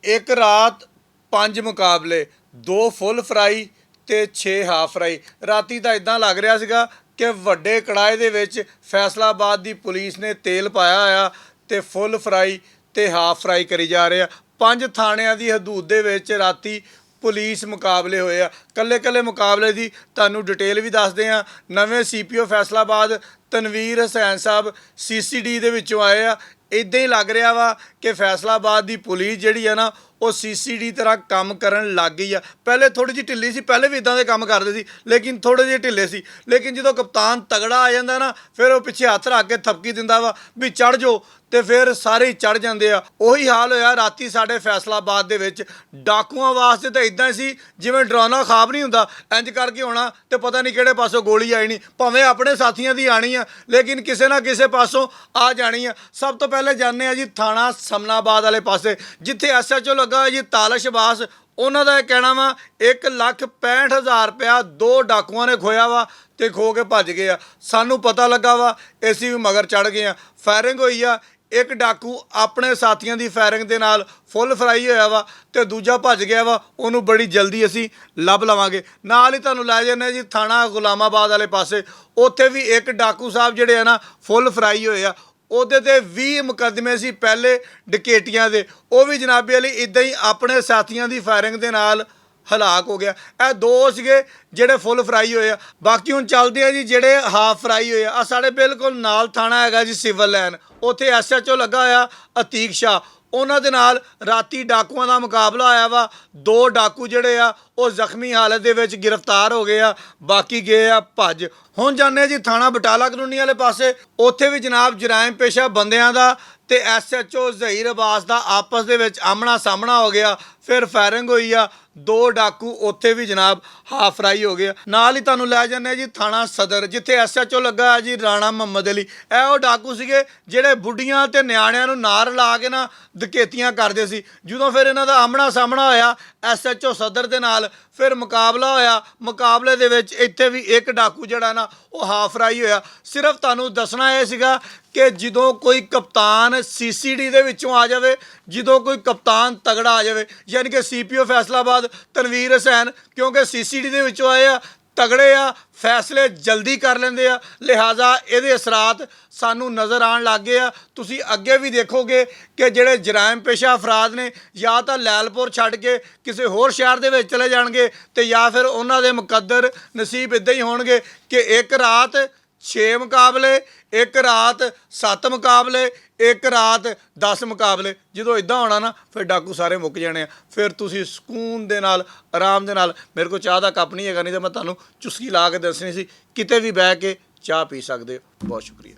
एक रात 5 मुकाबले, 2 फुल फ्राई ਤੇ 6 ਹਾਫ ਫਰਾਈ। ਰਾਤੀ ਤਾਂ ਇਦਾਂ ਲੱਗ ਰਿਹਾ ਸੀਗਾ ਕਿ ਵੱਡੇ ਕੜਾਏ ਦੇ ਵਿੱਚ ਫੈਸਲਾਬਾਦ ਦੀ ਪੁਲਿਸ ਨੇ ਤੇਲ ਪਾਇਆ ਹੋਇਆ ਤੇ ਫੁੱਲ ਫਰਾਈ ਤੇ ਹਾਫ ਫਰਾਈ ਕਰੀ ਜਾ ਰਹੇ ਆ। 5 ਥਾਣਿਆਂ ਦੀ ਹਦੂਦ ਦੇ ਵਿੱਚ ਰਾਤੀ ਪੁਲਿਸ ਮੁਕਾਬਲੇ ਹੋਏ ਆ। ਕੱਲੇ ਕੱਲੇ ਮੁਕਾਬਲੇ ਦੀ ਤੁਹਾਨੂੰ ਡਿਟੇਲ ਵੀ ਦੱਸਦੇ ਆ। ਨਵੇਂ ਸੀਪੀਓ ਫੈਸਲਾਬਾਦ ਤਨਵੀਰ ਹਸੈਨ ਸਾਹਿਬ ਸੀਸੀਡੀ ਦੇ ਵਿੱਚੋਂ ਆਏ ਆ। ਇੱਦਾਂ ਹੀ ਲੱਗ ਰਿਹਾ ਵਾ ਕਿ ਫੈਸਲਾਬਾਦ ਦੀ ਪੁਲਿਸ ਜਿਹੜੀ ਆ ਨਾ ਉਹ ਸੀਸੀਡੀ ਤਰ੍ਹਾਂ ਕੰਮ ਕਰਨ ਲੱਗ ਗਈ ਆ। ਪਹਿਲੇ ਥੋੜੀ ਜਿਹੀ ਢਿੱਲੀ ਸੀ, ਪਹਿਲੇ ਵੀ ਇਦਾਂ ਦੇ ਕੰਮ ਕਰਦੇ ਸੀ, ਲੇਕਿਨ ਥੋੜੇ ਜਿਹੇ ਢਿੱਲੇ ਸੀ। ਲੇਕਿਨ ਜਦੋਂ ਕਪਤਾਨ ਤਗੜਾ ਆ ਜਾਂਦਾ ਨਾ, ਫਿਰ ਉਹ ਪਿੱਛੇ ਹੱਥ ਰੱਖ ਕੇ ਥਪਕੀ ਦਿੰਦਾ ਵਾ ਵੀ ਚੜ ਜਾਓ, ਤੇ ਫਿਰ ਸਾਰੇ ਹੀ ਚੜ ਜਾਂਦੇ ਆ। ਉਹੀ ਹਾਲ ਹੋਇਆ ਰਾਤੀ ਸਾਡੇ ਫੈਸਲਾਬਾਦ ਦੇ ਵਿੱਚ। ਡਾਕੂਆਂ ਵਾਸਤੇ ਤਾਂ ਇਦਾਂ ਸੀ ਜਿਵੇਂ ਡਰਾਉਣਾ ਖਾਬ ਨਹੀਂ ਹੁੰਦਾ, ਇੰਜ ਕਰਕੇ ਹੋਣਾ ਤੇ ਪਤਾ ਨਹੀਂ ਕਿਹੜੇ ਪਾਸੋਂ ਗੋਲੀ ਆਈ ਨਹੀਂ, ਭਾਵੇਂ ਆਪਣੇ ਸਾਥੀਆਂ ਦੀ ਆਣੀ ਆ, ਲੇਕਿਨ ਕਿਸੇ ਨਾ ਕਿਸੇ ਪਾਸੋਂ ਆ ਜਾਣੀ ਆ। ਸਭ ਤੋਂ ਪਹਿਲੇ ਜਾਂਦੇ ਆ ਜੀ ਥਾਣਾ ਸਮਨਾਬਾਦ ਵਾਲੇ ਪਾਸੇ, ਜਿੱਥੇ ਐਸਐਚਓ ਲੱਗਾ ਹੋਇਆ ਜੀ ਤਾਲਸ਼ ਬਾਸ। ਉਹਨਾਂ ਦਾ ਇਹ ਕਹਿਣਾ ਵਾ 1,65,000 ਰੁਪਇਆ 2 ਡਾਕੂਆਂ ਨੇ ਖੋਇਆ ਵਾ ਤੇ ਖੋ ਕੇ ਭੱਜ ਗਏ ਆ। ਸਾਨੂੰ ਪਤਾ ਲੱਗਾ ਵਾ, ਅਸੀਂ ਵੀ ਮਗਰ ਚੜ ਗਏ ਆ। ਫਾਇਰਿੰਗ ਹੋਈ ਆ। ਇੱਕ ਡਾਕੂ ਆਪਣੇ ਸਾਥੀਆਂ ਦੀ ਫਾਇਰਿੰਗ ਦੇ ਨਾਲ ਫੁੱਲ ਫਰਾਈ ਹੋਇਆ ਵਾ ਤੇ ਦੂਜਾ ਭੱਜ ਗਿਆ ਵਾ। ਉਹਨੂੰ ਬੜੀ ਜਲਦੀ ਅਸੀਂ ਲੱਭ ਲਵਾਂਗੇ। ਨਾਲ ਹੀ ਤੁਹਾਨੂੰ ਲੈ ਜਾਂਦੇ ਜੀ ਥਾਣਾ ਗੁਲਾਮਾਬਾਦ ਵਾਲੇ ਪਾਸੇ। ਉੱਥੇ ਵੀ ਇੱਕ ਡਾਕੂ ਸਾਹਿਬ ਜਿਹੜੇ ਆ ਨਾ ਫੁੱਲ ਫਰਾਈ ਹੋਏ ਆ। ਉਹਦੇ ਤੇ 20 ਮੁਕੱਦਮੇ ਸੀ ਪਹਿਲੇ ਡਕੈਤੀਆਂ ਦੇ। ਉਹ ਵੀ ਜਨਾਬੇ ਵਾਲੀ ਇੱਦਾਂ ਹੀ ਆਪਣੇ ਸਾਥੀਆਂ ਦੀ ਫਾਇਰਿੰਗ ਦੇ ਨਾਲ ਹਲਾਕ ਹੋ ਗਿਆ। ਇਹ 2 ਸੀਗੇ ਜਿਹੜੇ ਫੁੱਲ ਫਰਾਈ ਹੋਏ ਆ। ਬਾਕੀ ਹੁਣ ਚੱਲਦੇ ਆ ਜੀ ਜਿਹੜੇ ਹਾਫ ਫਰਾਈ ਹੋਏ ਆ। ਸਾਡੇ ਬਿਲਕੁਲ ਨਾਲ ਥਾਣਾ ਹੈਗਾ ਜੀ ਸਿਵਲ ਲਾਈਨ, ਉੱਥੇ ਐਸਐਚਓ ਲੱਗਾ ਹੋਇਆ ਅਤੀਕ ਸ਼ਾਹ। ਉਹਨਾਂ ਦੇ ਨਾਲ ਰਾਤੀ ਡਾਕੂਆਂ ਦਾ ਮੁਕਾਬਲਾ ਹੋਇਆ ਵਾ। 2 ਡਾਕੂ ਜਿਹੜੇ ਆ ਉਹ ਜ਼ਖਮੀ ਹਾਲਤ ਦੇ ਵਿੱਚ ਗ੍ਰਿਫਤਾਰ ਹੋ ਗਏ ਆ, ਬਾਕੀ ਗਏ ਆ ਭੱਜ। ਹੁਣ ਜਾਂਦੇ ਜੀ ਥਾਣਾ ਬਟਾਲਾ ਕਲੋਨੀ ਵਾਲੇ ਪਾਸੇ। ਉੱਥੇ ਵੀ ਜਨਾਬ ਜਰਾਇਮ ਪੇਸ਼ਾ ਬੰਦਿਆਂ ਦਾ ਤੇ ਐਸਐਚਓ ਜ਼ਹੀਰ ਅਬਾਸ ਦਾ ਆਪਸ ਦੇ ਵਿੱਚ ਆਮਣਾ ਸਾਹਮਣਾ ਹੋ ਗਿਆ। ਫਿਰ ਫਾਇਰਿੰਗ ਹੋਈ ਆ। 2 ਡਾਕੂ ਉੱਥੇ ਵੀ ਜਨਾਬ ਹਾਫ ਫਰਾਈ ਹੋ ਗਏ। ਨਾਲ ਹੀ ਤੁਹਾਨੂੰ ਲੈ ਜਾਂਦੇ ਜੀ ਥਾਣਾ ਸਦਰ, ਜਿੱਥੇ ਐਸਐਚਓ ਲੱਗਾ ਹੈ ਜੀ ਰਾਣਾ ਮੁਹੰਮਦ ਅਲੀ। ਇਹ ਉਹ ਡਾਕੂ ਸੀਗੇ ਜਿਹੜੇ ਬੁੱਢੀਆਂ ਤੇ ਨਿਆਣਿਆਂ ਨੂੰ ਨਾਰ ਲਾ ਕੇ ਨਾ ਡਕੈਤੀਆਂ ਕਰਦੇ ਸੀ। ਜਦੋਂ ਫਿਰ ਇਹਨਾਂ ਦਾ ਆਮਣਾ ਸਾਹਮਣਾ ਹੋਇਆ ਐਸਐਚਓ ਸਦਰ ਦੇ ਨਾਲ, ਫਿਰ ਮੁਕਾਬਲਾ ਹੋਇਆ। ਮੁਕਾਬਲੇ ਦੇ ਵਿੱਚ ਇੱਥੇ ਵੀ ਇੱਕ ਡਾਕੂ ਜਿਹੜਾ ਨਾ ਉਹ ਹਾਫ ਫਰਾਈ ਹੋਇਆ। ਸਿਰਫ ਤੁਹਾਨੂੰ ਦੱਸਣਾ ਇਹ ਸੀਗਾ ਕਿ ਜਦੋਂ ਕੋਈ ਕਪਤਾਨ ਸੀਸੀਡੀ ਦੇ ਵਿੱਚੋਂ ਆ ਜਾਵੇ, ਜਦੋਂ ਕੋਈ ਕਪਤਾਨ ਤਗੜਾ ਆ ਜਾਵੇ, ਯਾਨੀ ਕਿ ਸੀਪੀਓ ਫੈਸਲਾਬਾਦ ਤਨਵੀਰ ਹਸੈਨ, ਕਿਉਂਕਿ ਸੀਸੀਡੀ ਦੇ ਵਿੱਚੋਂ ਆਏ ਆ, ਤਗੜੇ ਆ, ਫੈਸਲੇ ਜਲਦੀ ਕਰ ਲੈਂਦੇ ਆ, ਲਿਹਾਜ਼ਾ ਇਹਦੇ ਅਸਰਾਤ ਸਾਨੂੰ ਨਜ਼ਰ ਆਉਣ ਲੱਗ ਗਏ ਆ। ਤੁਸੀਂ ਅੱਗੇ ਵੀ ਦੇਖੋਗੇ ਕਿ ਜਿਹੜੇ ਜਰਾਇਮ ਪੇਸ਼ਾ ਅਫਰਾਦ ਨੇ ਜਾਂ ਤਾਂ ਲੈਲਪੁਰ ਛੱਡ ਕੇ ਕਿਸੇ ਹੋਰ ਸ਼ਹਿਰ ਦੇ ਵਿੱਚ ਚਲੇ ਜਾਣਗੇ ਤੇ ਜਾਂ ਫਿਰ ਉਹਨਾਂ ਦੇ ਮੁਕੱਦਰ ਨਸੀਬ ਇੱਦਾਂ ਹੀ ਹੋਣਗੇ ਕਿ ਇੱਕ ਰਾਤ 6 ਮੁਕਾਬਲੇ, ਇੱਕ ਰਾਤ 7 ਮੁਕਾਬਲੇ, ਇੱਕ ਰਾਤ 10 ਮੁਕਾਬਲੇ। ਜਦੋਂ ਇਦਾਂ ਹੋਣਾ ਨਾ ਫਿਰ ਡਾਕੂ ਸਾਰੇ ਮੁੱਕ ਜਾਣੇ ਆ। ਫਿਰ ਤੁਸੀਂ ਸਕੂਨ ਦੇ ਨਾਲ, ਆਰਾਮ ਦੇ ਨਾਲ, ਮੇਰੇ ਕੋਲ ਚਾਹ ਦਾ ਕੱਪ ਨਹੀਂ ਹੈਗਾ, ਨਹੀਂ ਤਾਂ ਮੈਂ ਤੁਹਾਨੂੰ ਚੁਸਕੀ ਲਾ ਕੇ ਦੱਸਣੀ ਸੀ, ਕਿਤੇ ਵੀ ਬਹਿ ਕੇ ਚਾਹ ਪੀ ਸਕਦੇ ਹੋ। ਬਹੁਤ ਸ਼ੁਕਰੀਆ।